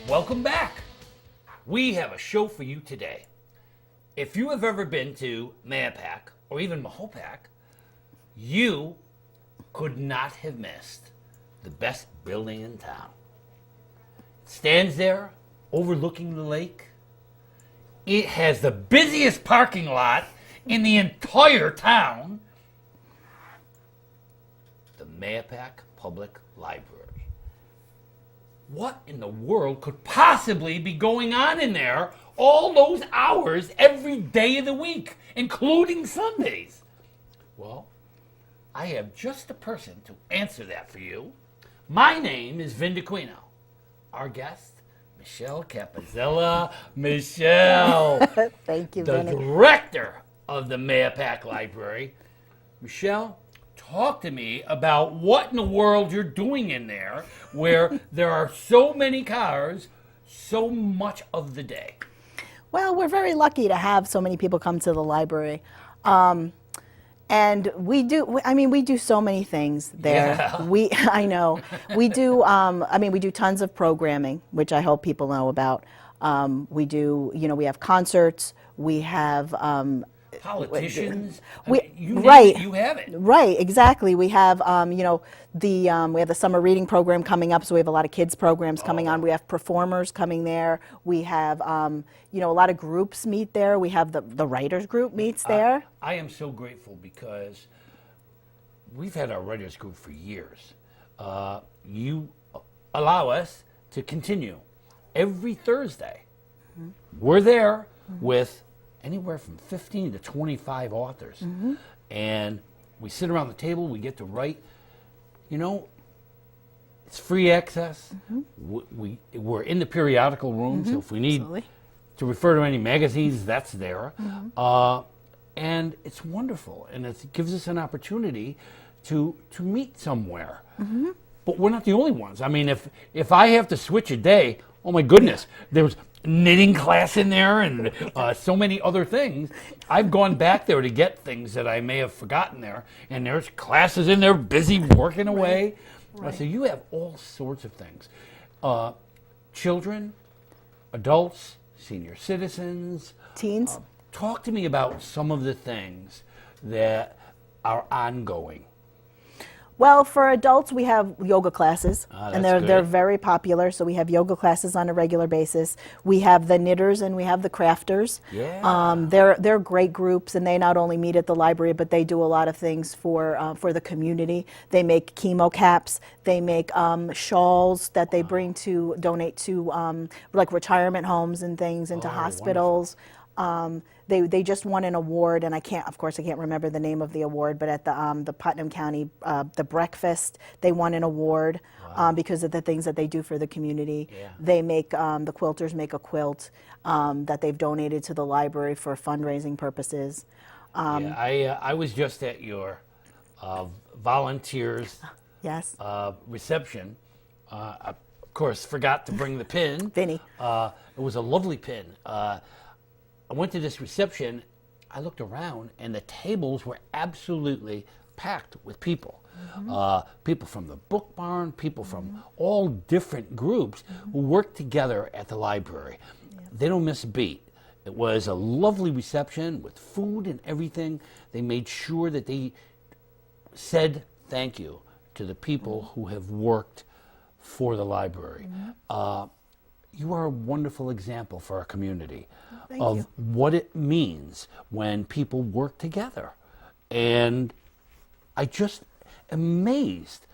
Welcome back. We have a show for you today. If you have ever been to Mahopac or even Mahopac, you could not have missed the best building in town. It stands there overlooking the lake. It has the busiest parking lot in the entire town. The Mahopac Public Library. What in the world could possibly be going on in there all those hours every day of the week, including Sundays? Well, I have just the person to answer that for you. My name is Vin Dacquino. Our guest, Michele Capozzella. Michele. Thank you, The Vinny. director of the Mahopac Library. Michele, talk to me about what in the world you're doing in there where there are so many cars so much of the day. Well, we're very lucky to have so many people come to the library. And we do so many things there. Yeah. I know. We do, we do tons of programming, which I hope people know about. We do, we have concerts, we have, Politicians. right. You have it. Right, exactly. We have, we have the summer reading program coming up, so we have a lot of kids programs coming on. We have performers coming there. We have, a lot of groups meet there. We have the writers group meets there. I am so grateful because we've had our writers group for years. You allow us to continue every Thursday. Mm-hmm. We're there with anywhere from 15 to 25 authors. Mm-hmm. And we sit around the table, we get to write. It's free access. Mm-hmm. We're in the periodical room, so if we need to refer to any magazines, that's there. Mm-hmm. And it's wonderful, and it gives us an opportunity to meet somewhere. Mm-hmm. But we're not the only ones. I mean, if I have to switch a day, oh my goodness, there's knitting class in there and so many other things. I've gone back there to get things that I may have forgotten there, and there's classes in there busy working away. Right. So you have all sorts of things. Children, adults, senior citizens. Teens. Talk to me about some of the things that are ongoing. Well, for adults, we have yoga classes, and they're good. very popular. So we have yoga classes on a regular basis. We have the knitters and we have the crafters. Yeah. They're great groups, and they not only meet at the library, but they do a lot of things for the community. They make chemo caps. They make shawls that they bring to donate to like retirement homes and things, and to hospitals. They just won an award, and I can't remember the name of the award, but at the Putnam County the breakfast, they won an award because of the things that they do for the community. Yeah. They make the quilters make a quilt that they've donated to the library for fundraising purposes. I was just at your volunteers Yes. reception. I, of course, forgot to bring the pin. Vinny. It was a lovely pin. I went to this reception, I looked around, and the tables were absolutely packed with people. Mm-hmm. People from the book barn, people from all different groups who work together at the library. Yeah. They don't miss a beat. It was a lovely reception with food and everything. They made sure that they said thank you to the people who have worked for the library. You are a wonderful example for our community of what it means when people work together. And I just am amazed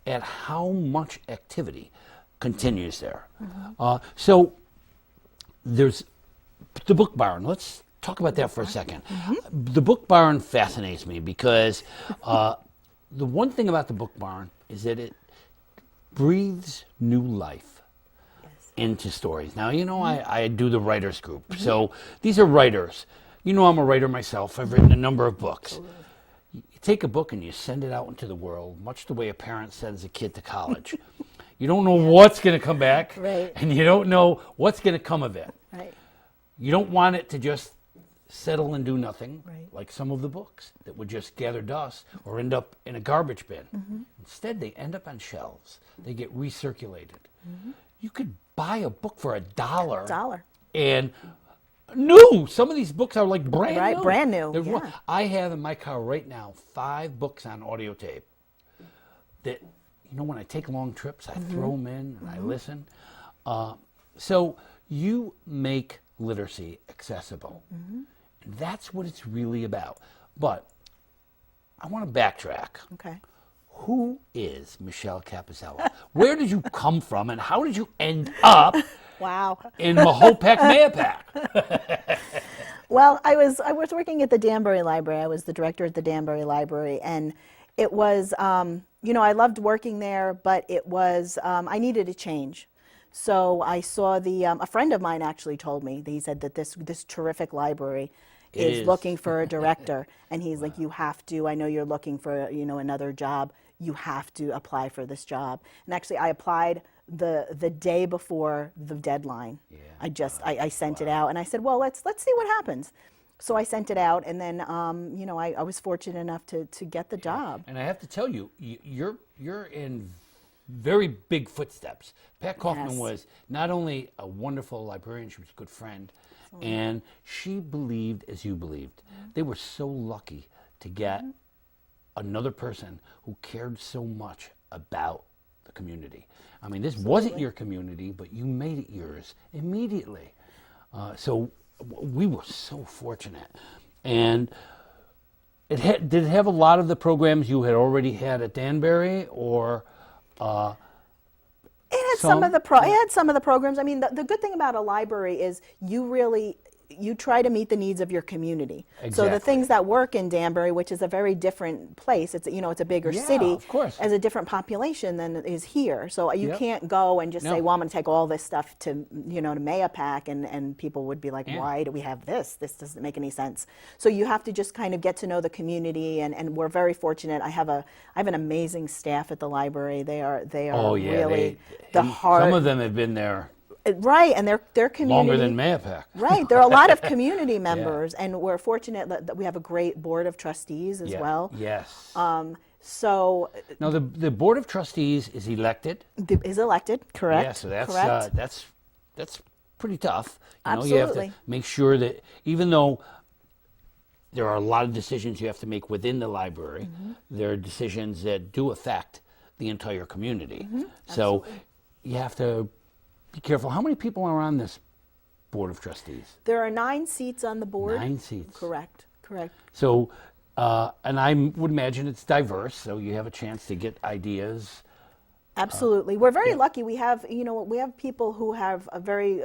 at how much activity continues there. So there's the book barn. Let's talk about that for a second. The book barn fascinates me because the one thing about the book barn is that it breathes new life into stories. Now, I do the writers group. So these are writers. I'm a writer myself. I've written a number of books. You take a book and you send it out into the world, much the way a parent sends a kid to college. You don't know what's going to come back, Right. and you don't know what's going to come of it. Right. You don't want it to just settle and do nothing, Right. like some of the books that would just gather dust or end up in a garbage bin. Instead, they end up on shelves. They get recirculated. you could buy a book for $1. $1. And new. Some of these books are like brand Right, new. brand new, There's yeah. I have in my car right now 5 books on audio tape that, when I take long trips, I throw them in and I listen. So you make literacy accessible. And that's what it's really about. But I want to backtrack. Okay. Who is Michele Capozzella? Where did you come from, and how did you end up Wow. in Mahopac, Mahopac? Well, I was working at the Danbury Library. I was the director at the Danbury Library, and it was, I loved working there, but it was, I needed a change. So I saw a friend of mine actually told me, he said that this terrific library is looking for a director, and he's like, you have to, I know you're looking for, another job, you have to apply for this job. And actually I applied the day before the deadline. Yeah. I sent it out, and I said, well, let's see what happens. So I sent it out, and then I was fortunate enough to get the job. And I have to tell you, you're in very big footsteps. Pat Kaufman Yes. was not only a wonderful librarian, she was a good friend, and she believed as you believed. They were so lucky to get another person who cared so much about the community. I mean, this wasn't your community, but you made it yours immediately. So we were so fortunate. And did it have a lot of the programs you had already had at Danbury, or It had some of the programs. I mean, the good thing about a library is you try to meet the needs of your community. So Exactly. the things that work in Danbury, which is a very different place, it's a bigger Yeah, city, of course. as a different population than is here. So you Yep. can't go and just No. say, well, I'm going to take all this stuff to to Mahopac, and people would be like, Yeah. why do we have this? This doesn't make any sense. So you have to just kind of get to know the community, and we're very fortunate. I have an amazing staff at the library. They are oh yeah, really they, the heart. Some of them have been there Right, and their community. longer than Mahopac. Right, there are a lot of community members, and we're fortunate that we have a great board of trustees as Yeah. well. Yes. So Now the board of trustees is elected. is elected, correct? Yeah, so that's correct. that's pretty tough. You have Absolutely. to make sure that even though there are a lot of decisions you have to make within the library, there are decisions that do affect the entire community. So you have to be careful. How many people are on this board of trustees? There are 9 seats on the board. 9 seats. Correct. So, and I would imagine it's diverse, so you have a chance to get ideas. Absolutely. We're very lucky. We have people who have a very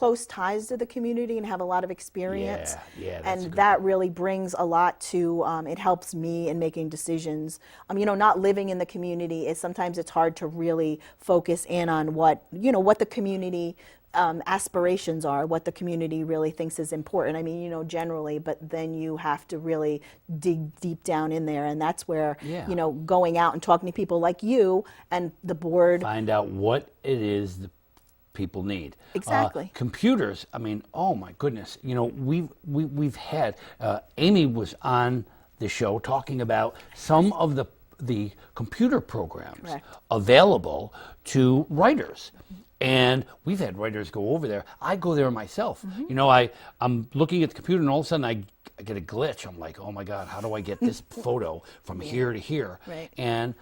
close ties to the community and have a lot of experience. Yeah, that's a and good that really brings a lot to, it helps me in making decisions. Not living in the community is sometimes it's hard to really focus in on what the community aspirations are, what the community really thinks is important. I mean, generally, but then you have to really dig deep down in there, and that's where, going out and talking to people like you and the board. Find out what it is the people need. Exactly. Computers. I mean, oh my goodness. We've had Amy was on the show talking about some of the computer programs Correct. available to writers. And we've had writers go over there. I go there myself. I'm looking at the computer, and all of a sudden I get a glitch. I'm like, oh my God, how do I get this photo from here to here? Right. And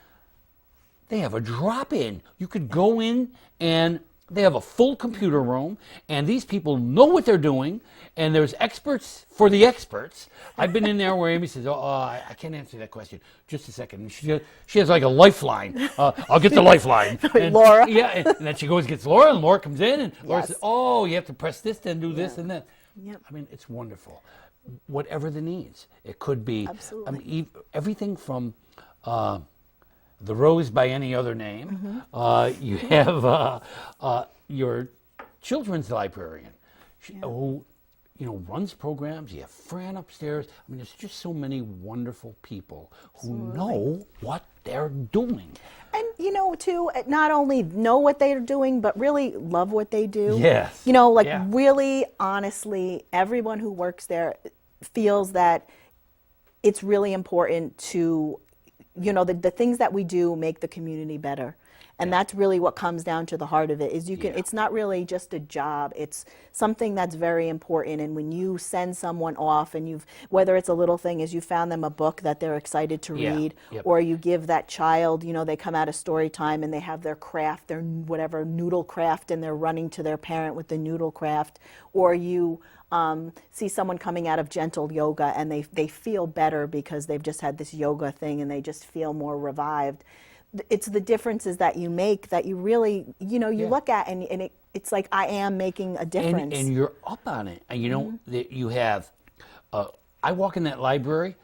they have a drop-in. You could go in, and they have a full computer room, and these people know what they're doing, and there's experts for the experts. I've been in there where Amy says, I can't answer that question. Just a second. And she has like a lifeline. I'll get the lifeline. And, Laura. Yeah, and then she goes and gets Laura, and Laura comes in, and Laura Yes. says, oh, you have to press this, then do this, and that. Yep. I mean, it's wonderful. Whatever the needs. It could be everything from the Rose by any other name. You have your children's librarian who runs programs. You have Fran upstairs. I mean, there's just so many wonderful people who know what they're doing. And too, not only know what they're doing, but really love what they do. Yes. Really, honestly, everyone who works there feels that it's really important to you know, the things that we do make the community better. And that's really what comes down to the heart of it, is you can, it's not really just a job, it's something that's very important. And when you send someone off and you've, whether it's a little thing is you found them a book that they're excited to read, or you give that child, you know, they come out of story time and they have their craft, their whatever noodle craft, and they're running to their parent with the noodle craft, or you see someone coming out of gentle yoga and they feel better because they've just had this yoga thing and they just feel more revived. It's the differences that you make that you really, you know, you look at and it's like I am making a difference. And you're up on it. And you know, that you have, I walk in that library,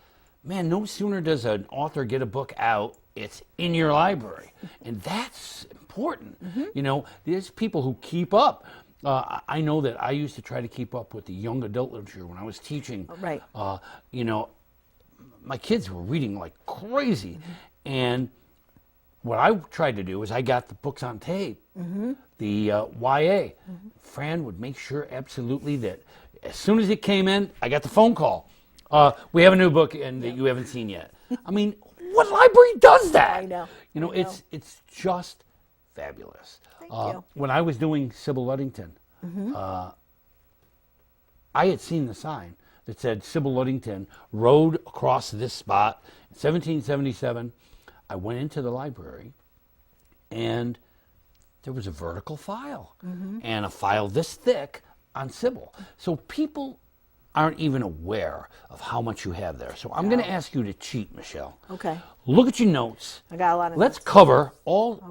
man, no sooner does an author get a book out, it's in your library. And that's important. You know, there's people who keep up. I know that I used to try to keep up with the young adult literature when I was teaching. Right. You know, my kids were reading like crazy. And what I tried to do is I got the books on tape, the YA. Fran would make sure absolutely that as soon as it came in, I got the phone call. We have a new book and that you haven't seen yet. I mean, what library does that? I know. You know, it's just fabulous. Thank you. When I was doing Sybil Ludington, I had seen the sign that said Sybil Ludington rode across this spot in 1777. I went into the library, and there was a vertical file, and a file this thick on Sybil. So people aren't even aware of how much you have there. So I'm going to ask you to cheat, Michele. Okay. Look at your notes. I got a lot of Let's notes. cover all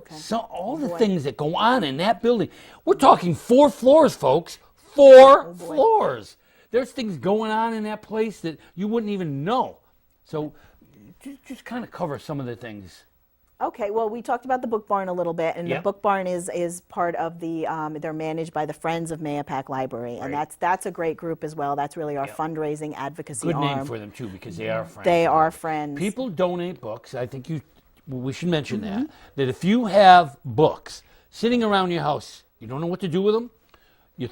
the things that go on in that building. We're talking 4 floors, folks. 4 floors. There's things going on in that place that you wouldn't even know. So just kind of cover some of the things. Okay, well, we talked about the Book Barn a little bit, and the Book Barn is part of the, they're managed by the Friends of Mahopac Library, and that's a great group as well. That's really our fundraising advocacy Good arm. name for them, too, because they are friends. They are friends. People donate books. I think we should mention that if you have books sitting around your house, you don't know what to do with them, you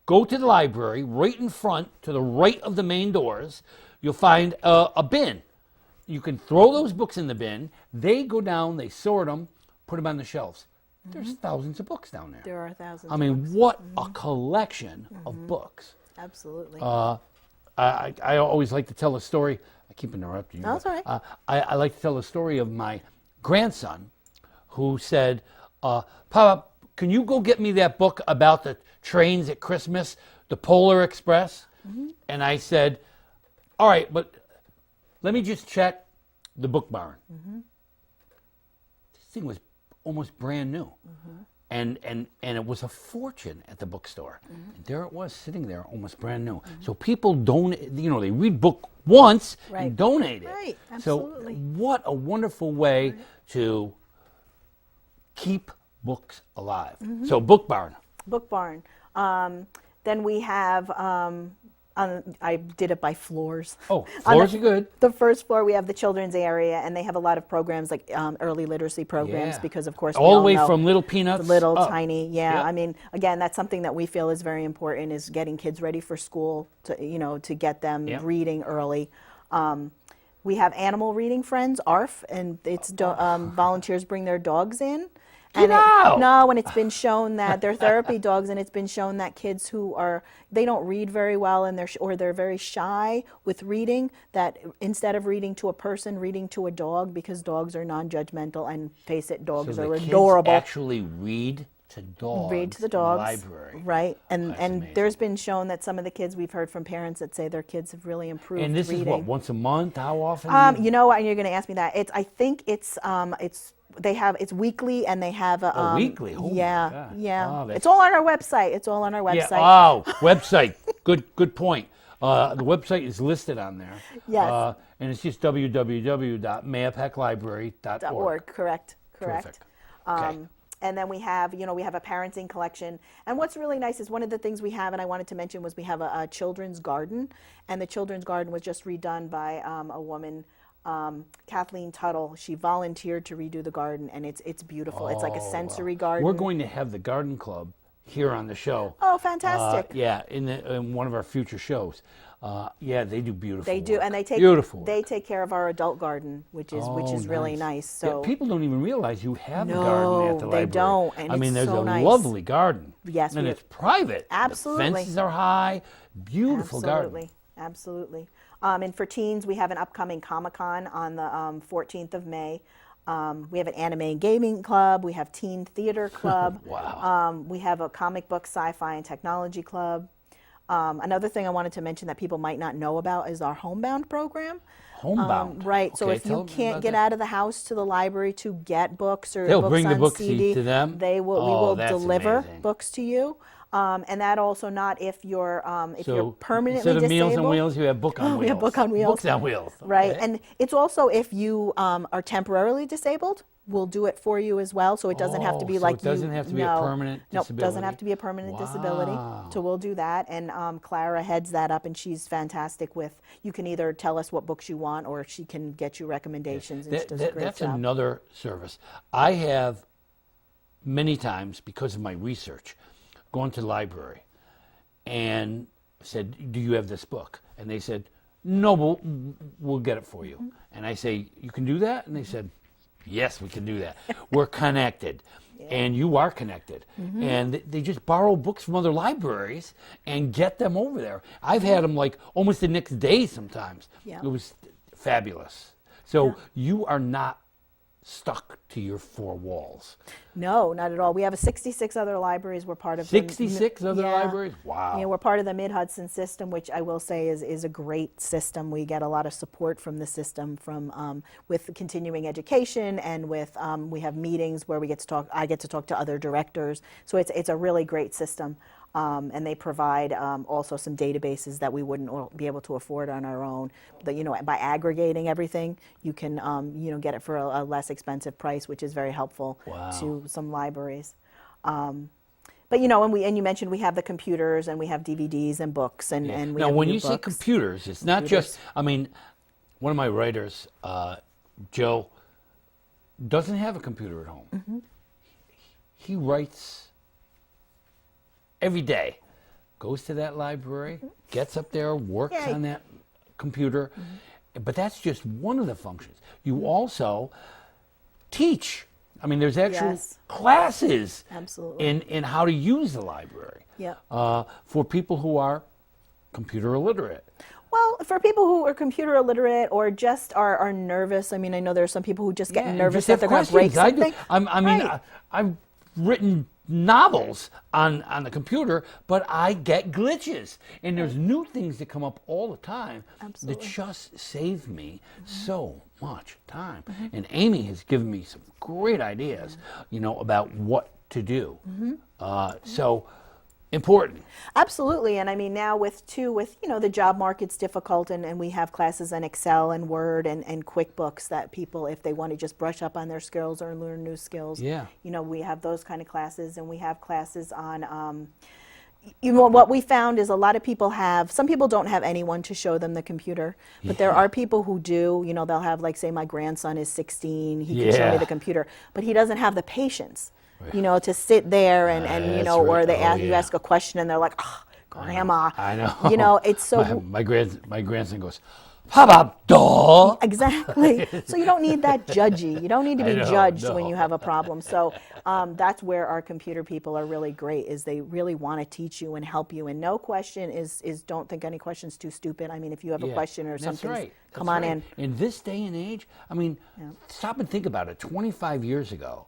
go to the library right in front to the right of the main doors, you'll find a bin. You can throw those books in the bin. They go down, they sort them, put them on the shelves. There's thousands of books down there. There are thousands. I mean, what a collection of books. Absolutely. I always like to tell a story. I keep interrupting you. No, that's all right. I like to tell a story of my grandson who said, Papa, can you go get me that book about the trains at Christmas, the Polar Express? And I said, all right, but let me just check the Book Barn. This thing was almost brand new. And it was a fortune at the bookstore. And there it was sitting there almost brand new. So people donate, you know, they read book once and donate it. Right, absolutely. So what a wonderful way to keep books alive. So Book Barn. Book Barn. Then we have, I did it by floors. Oh, floors are good. The first floor, we have the children's area, and they have a lot of programs like early literacy programs Yeah. because, of course, we All the all way know from Little Peanuts little up. tiny. Yep. I mean, again, that's something that we feel is very important, is getting kids ready for school, to, you know, to get them reading early. We have animal reading friends, ARF, and it's volunteers bring their dogs in. And and it's been shown that they're therapy dogs, and it's been shown that kids who they don't read very well, and they're very shy with reading, that instead of reading to a person, reading to a dog, because dogs are non-judgmental, and face it, dogs So are the adorable. kids actually read to dogs. Read to the in dogs, library. right? And amazing. there's been shown that some of the kids, we've heard from parents that say their kids have really improved And this reading. is what, once a month? How often? You know what? And you're going to ask me that. I think it's weekly, and they have a weekly? Oh, my God. Oh, it's all on our website. It's all on our website. Yeah. Oh, website. Good point. The website is listed on there. Yes. And it's just www.mahopaclibrary.org. Correct. Terrific. Okay. And then we have a parenting collection. And what's really nice is one of the things we have, and I wanted to mention, was we have a children's garden. And the children's garden was just redone by a woman, Kathleen Tuttle. She volunteered to redo the garden, and it's beautiful. It's like a sensory garden. We're going to have the garden club here on the show. Oh, fantastic. Yeah, in one of our future shows. Yeah, they do beautiful They do, work. and they take beautiful they work. take care of our adult garden, which is really nice. So yeah, people don't even realize you have a No, garden at the library. they don't, and I mean, it's there's so a nice. lovely garden. Yes, and we- it's private. Absolutely. The fences are high. Beautiful garden. Absolutely. And for teens, we have an upcoming Comic-Con on the 14th of May. We have an anime and gaming club. We have teen theater club. Wow. We have a comic book, sci-fi, and technology club. Another thing I wanted to mention that people might not know about is our Homebound program. Homebound. Right. So Okay, if tell you me can't about get that. out of the house to the library to get books or They'll books bring the on book CD, to them? we Oh, will that's deliver amazing. books to you. And that also not if you're So permanently instead of disabled. Meals on Wheels, you have Book on Wheels. We have Book on Wheels. Books on Wheels. Right, Okay. and it's also if you are temporarily disabled, we'll do it for you as well. So it doesn't have to be so like it doesn't have to be a permanent Nope, doesn't disability? have to be a permanent disability. Wow. So we'll do that, and Clara heads that up, and she's fantastic with. You can either tell us what books you want, or she can get you recommendations, and she does a great That's job. another service. I have many times, because of my research, gone to the library and said, "Do you have this book?" And they said, "No, we'll get it for you." Mm-hmm. And I say, "You can do that?" And they said, "Yes, we can do that." We're connected. And you are connected. Mm-hmm. And they just borrow books from other libraries and get them over there. I've had them like almost the next day sometimes. Yeah. It was fabulous. So you are not stuck to your four walls. No, not at all. We have 66 other libraries. We're part of 66 other yeah. libraries? Wow. Yeah, we're part of the Mid-Hudson system, which I will say is a great system. We get a lot of support from the system from with continuing education, and with we have meetings where we get to talk. I get to talk to other directors. So it's a really great system. And they provide also some databases that we wouldn't be able to afford on our own. But by aggregating everything, you can get it for a less expensive price, which is very helpful to some libraries. But and you mentioned we have the computers, and we have DVDs and books, and we now have when new you say books. computers, it's not just. I mean, one of my writers, Joe, doesn't have a computer at home. Mm-hmm. He writes every day, goes to that library, gets up there, works Yay. on that computer. But that's just one of the functions. You also teach. I mean, there's actual Yes. classes Absolutely. in how to use the library Yep. for people who are computer illiterate. Well, for people who are computer illiterate or just are nervous, I mean, I know there are some people who just get and nervous just that have they're going to break questions. something. I mean, Right. I've written novels on the computer, but I get glitches, and there's new things that come up all the time Absolutely. that just save me so much time. And Amy has given me some great ideas, about what to do. So important. Absolutely, and I mean now with the job market's difficult, and we have classes in Excel and Word and QuickBooks that people, if they want to just brush up on their skills or learn new skills, Yeah. We have those kind of classes, and we have classes on. What we found is a lot of people some people don't have anyone to show them the computer, but there are people who do. They'll have, like, say, my grandson is 16, he can show me Yeah. the computer, but he doesn't have the patience. To sit there and That's or right. they Oh, you yeah. ask a question and they're like, oh, Grandma. I know. It's so my grandson goes, "How about dog?" exactly. So you don't need that judgy. You don't need to be I know, judged when no. you have a problem. So that's where our computer people are really great. Is they really want to teach you and help you. And no question is don't think any question's too stupid. I mean, if you have a Yeah, question or that's something, right. come That's on right. in. In this day and age, I mean, stop and think about it. 25 years ago,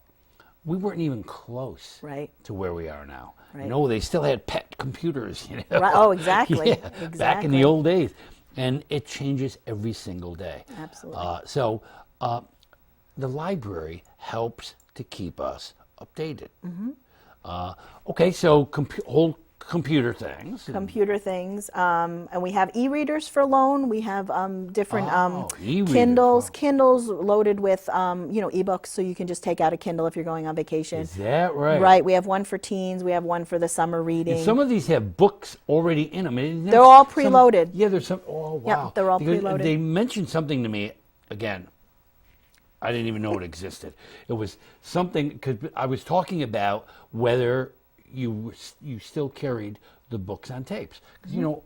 we weren't even close Right. to where we are now. Right. They still had pet computers. Right. Oh, exactly. Yeah, back in Exactly. the old days. And it changes every single day. Absolutely. So the library helps to keep us updated. Okay, so whole computer things. Computer things, and we have e-readers for loan. We have different e-readers, Kindles, wow. loaded with ebooks, so you can just take out a Kindle if you're going on vacation. Is that right? Right. We have one for teens. We have one for the summer reading. And some of these have books already in them. They're all preloaded. Yeah, there's some. Oh, wow. Yep, they're all Because preloaded. They mentioned something to me, again, I didn't even know it existed. It was something, because I was talking about whether you still carried the books on tapes. 'Cause, you know,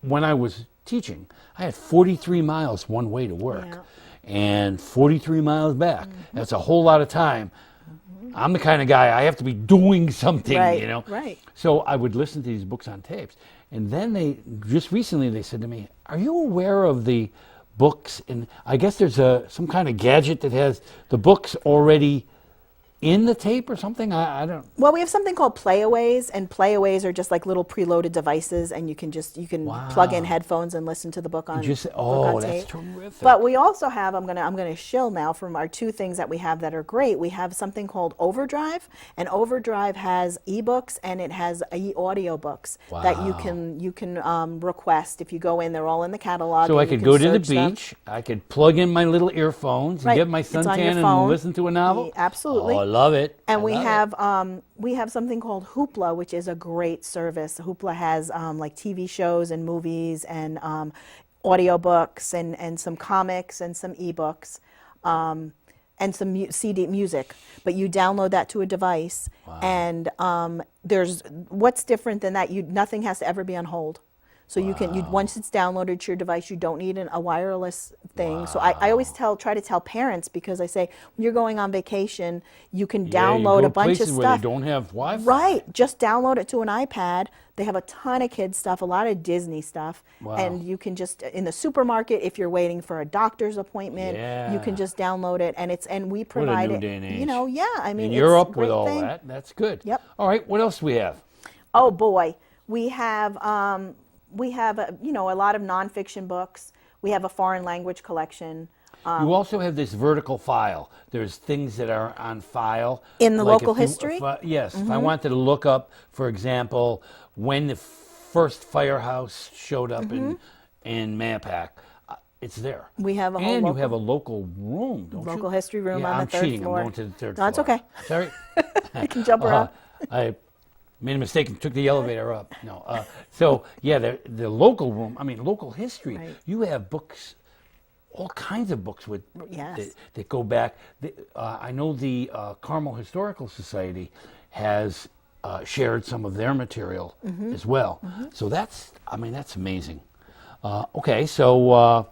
when I was teaching, I had 43 miles one way to work and 43 miles back. That's a whole lot of time. I'm the kind of guy, I have to be doing something, Right, you know. right. So I would listen to these books on tapes. And then just recently they said to me, are you aware of the books? And I guess there's some kind of gadget that has the books already in the tape or something? I don't. Well, we have something called playaways, and playaways are just like little preloaded devices, and you can plug in headphones and listen to the book on Just, book on that's tape. terrific. But we also have, I'm gonna shill now from our two things that we have that are great. We have something called Overdrive, and Overdrive has ebooks and it has audio books that you can request. If you go in, they're all in the catalog. So I and you could can go to the search them. beach, I could plug in my little earphones and get my It's on suntan your and phone. listen to a novel? Absolutely. Oh, I love it. And I we love it. have something called Hoopla, which is a great service. Hoopla has like TV shows and movies and audiobooks and some comics and some ebooks and some CD music. But you download that to a device, and there's what's different than that. Nothing has to ever be on hold. So you can once it's downloaded to your device, you don't need a wireless thing. So I always try to tell parents, because I say when you're going on vacation, you can download a bunch of places stuff. where they don't have Wi-Fi. Right, just download it to an iPad. They have a ton of kids stuff, a lot of Disney stuff, Wow. and you can just in the supermarket, if you're waiting for a doctor's appointment, you can just download it, and we provide new it. day and age. You know, yeah, I mean, In it's Europe a with great all thing. that, that's good. Yep. All right, what else do we have? Oh boy, we have a lot of nonfiction books. We have a foreign language collection. You also have this vertical file. There's things that are on file. In the like local if you- history? if I- yes. If I wanted to look up, for example, when the first firehouse showed up in Mahopac, it's there. We have a whole And you local- have a local room, don't you? Local history room Yeah, on the I'm third cheating. floor. I'm going to the third No, it's floor. okay. Sorry. You can jump around. I made a mistake and took the elevator up. No. So, yeah, the local room, I mean, local history. Right. You have books, all kinds of books Yes. that go back. I know the Carmel Historical Society has shared some of their material as well. So that's amazing. Okay, so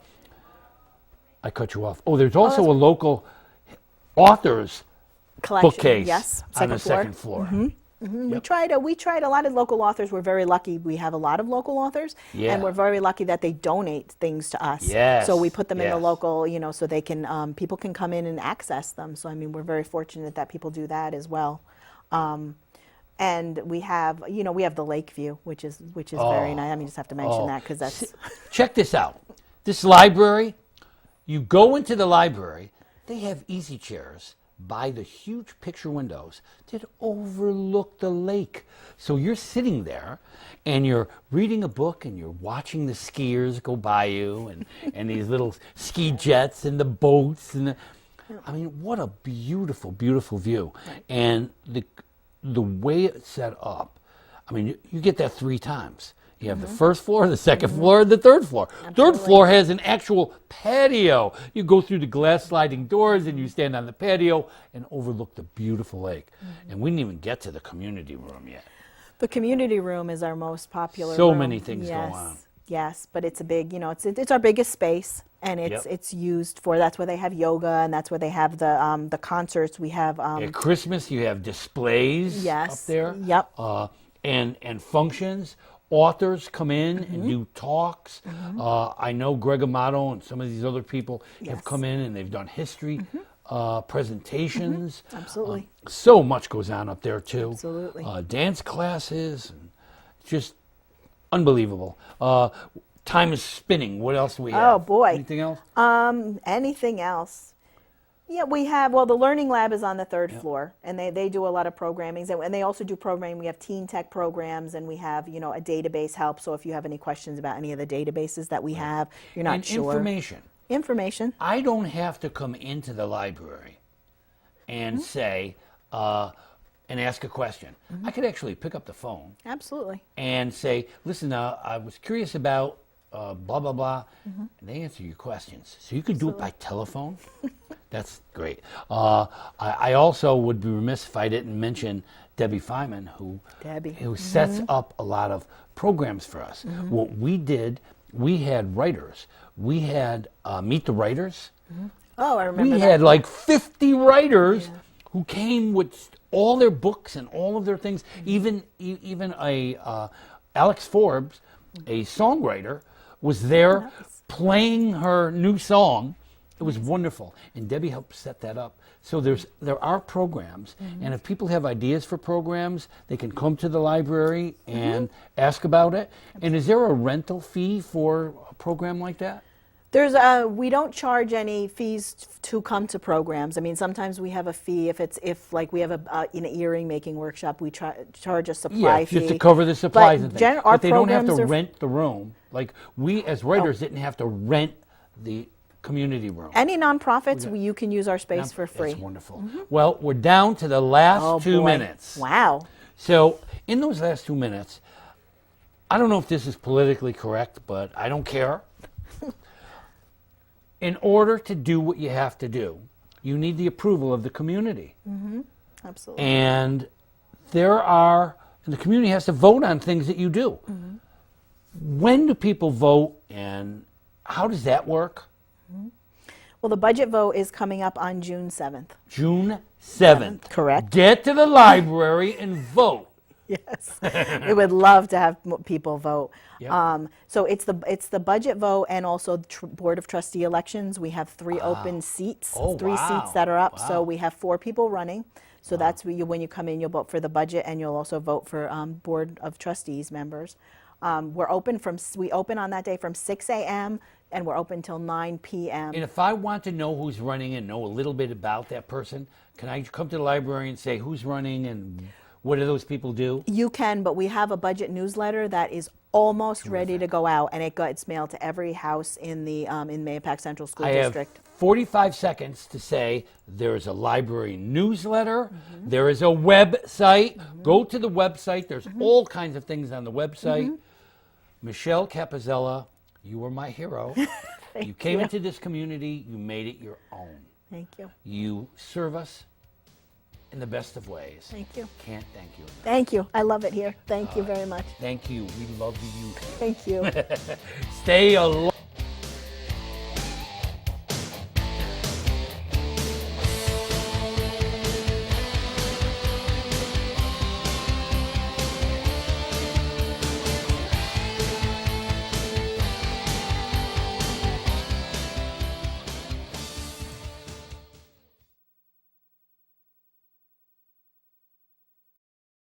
I cut you off. Oh, there's also a local authors Collection. bookcase Yes, on the floor. second floor. We tried a lot of local authors. We're very lucky. We have a lot of local authors, Yeah. and we're very lucky that they donate things to us. Yes, So we put them in the yes. local, so they can people can come in and access them. So I mean, we're very fortunate that people do that as well. And we have the Lakeview, which is very nice. I mean, just have to mention that because that's Check this out. This library, you go into the library, they have easy chairs by the huge picture windows that overlook the lake. So you're sitting there and you're reading a book and you're watching the skiers go by you and these little ski jets and the boats I mean, what a beautiful, beautiful view. And the way it's set up, I mean, you get that 3 times. You have the first floor, the second floor, and the third floor. Third floor has an actual patio. You go through the glass sliding doors and you stand on the patio and overlook the beautiful lake. And we didn't even get to the community room yet. the community room is our most popular. So room. many things yes. go on. Yes, but it's a big, it's our biggest space, and Yep. it's used for. That's where they have yoga, and that's where they have the concerts. We have At Christmas, you have displays Yes. up there. Yep. And functions. Authors come in and do talks. I know Greg Amato and some of these other people have Yes. come in and they've done history presentations. Absolutely. So much goes on up there too. Absolutely. Dance classes, and just unbelievable. Time is spinning. What else do we have? Oh, boy. Anything else? Anything else? Yeah, we have, the Learning Lab is on the third floor, and they do a lot of programming, and they also do programming. We have teen tech programs, and we have, a database help, so if you have any questions about any of the databases that we have, you're not And sure. information. Information. I don't have to come into the library and say, and ask a question. I could actually pick up the phone Absolutely. and say, listen, I was curious about blah, blah, blah. And they answer your questions. So you can do it by telephone. That's great. I also would be remiss if I didn't mention Debbie Feynman, who sets up a lot of programs for us. What we did, we had writers. We had Meet the Writers. Oh, I remember We that. had like 50 writers who came with all their books and all of their things. Even a Alex Forbes, a songwriter, was there playing her new song. It was wonderful, and Debbie helped set that up. So there are programs, and if people have ideas for programs, they can come to the library and ask about it. And is there a rental fee for a program like that? We don't charge any fees to come to programs. I mean, sometimes we have a fee if like we have an earring making workshop, we charge a supply fee. Just to cover the supplies and things. Our But they don't have to programs are rent the room. Like we as writers didn't have to rent the community room. Any nonprofits, you can use our space for free. That's wonderful. Well, we're down to the last 2 boy. minutes. Wow. So in those last 2 minutes, I don't know if this is politically correct, but I don't care. In order to do what you have to do, you need the approval of the community. Absolutely. And the community has to vote on things that you do. When do people vote, and how does that work? Well, the budget vote is coming up on June 7th. June 7th. Correct. Get to the library and vote. Yes, we would love to have people vote. Yep. So it's the budget vote and also the Board of Trustee elections. We have 3 open seats, Oh, 3 wow. seats that are up. Wow. So we have 4 people running. So that's when you come in, you'll vote for the budget, and you'll also vote for Board of Trustees members. We open on that day from 6 a.m. and we're open till 9 p.m. And if I want to know who's running and know a little bit about that person, can I come to the library and say who's running and what do those people do? You can, but we have a budget newsletter that is almost ready to go out, and it's mailed to every house in the in Mahopac Central School I District. have 45 seconds to say there is a library newsletter, there is a website. Go to the website. There's all kinds of things on the website. Michele Capozzella, you were my hero. You came into this community, you made it your own. Thank you. You serve us in the best of ways. Thank you. Can't thank you enough. Thank you. I love it here. Thank you very much. Thank you. We love you. Thank you. Stay alive.